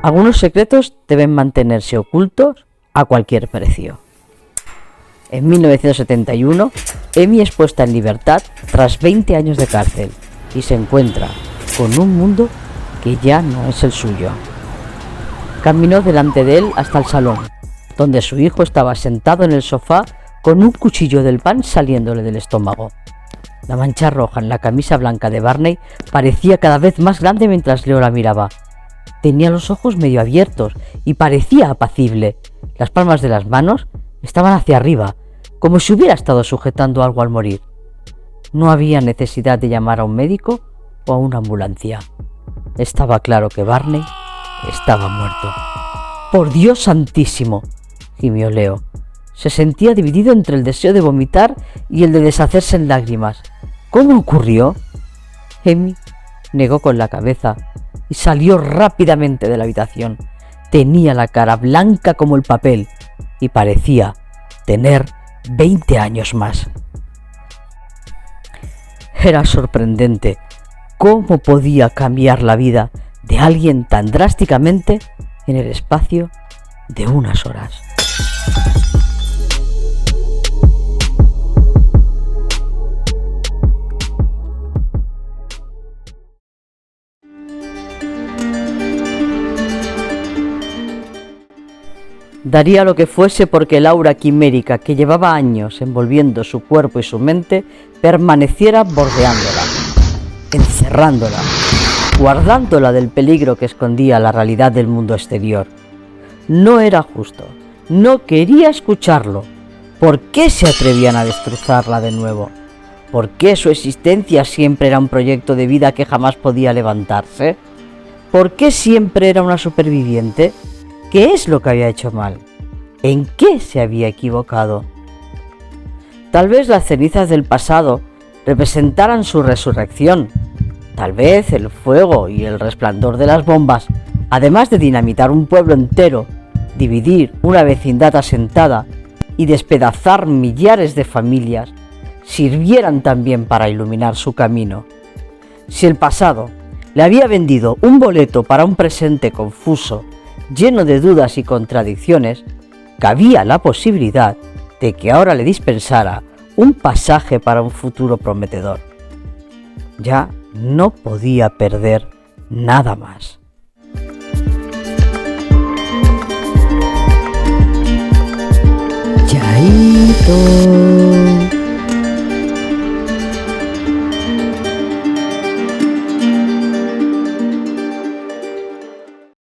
Algunos secretos deben mantenerse ocultos a cualquier precio. En 1971, Amy es puesta en libertad tras 20 años de cárcel y se encuentra con un mundo que ya no es el suyo. Caminó delante de él hasta el salón, donde su hijo estaba sentado en el sofá con un cuchillo del pan saliéndole del estómago. La mancha roja en la camisa blanca de Barney parecía cada vez más grande mientras Leo la miraba. Tenía los ojos medio abiertos y parecía apacible. Las palmas de las manos estaban hacia arriba, como si hubiera estado sujetando algo al morir. No había necesidad de llamar a un médico o a una ambulancia. Estaba claro que Barney estaba muerto. «¡Por Dios santísimo!», gimió Leo. Se sentía dividido entre el deseo de vomitar y el de deshacerse en lágrimas. «¿Cómo ocurrió?». Amy negó con la cabeza y salió rápidamente de la habitación. Tenía la cara blanca como el papel y parecía tener 20 años más. Era sorprendente cómo podía cambiar la vida de alguien tan drásticamente en el espacio de unas horas. Daría lo que fuese porque el aura quimérica que llevaba años envolviendo su cuerpo y su mente permaneciera bordeándola, encerrándola, guardándola del peligro que escondía la realidad del mundo exterior. No era justo, no quería escucharlo. ¿Por qué se atrevían a destrozarla de nuevo? ¿Por qué su existencia siempre era un proyecto de vida que jamás podía levantarse? ¿Por qué siempre era una superviviente? ¿Qué es lo que había hecho mal? ¿En qué se había equivocado? Tal vez las cenizas del pasado representaran su resurrección. Tal vez el fuego y el resplandor de las bombas, además de dinamitar un pueblo entero, dividir una vecindad asentada y despedazar millares de familias, sirvieran también para iluminar su camino. Si el pasado le había vendido un boleto para un presente confuso, lleno de dudas y contradicciones, cabía la posibilidad de que ahora le dispensara un pasaje para un futuro prometedor. Ya no podía perder nada más. Chaito.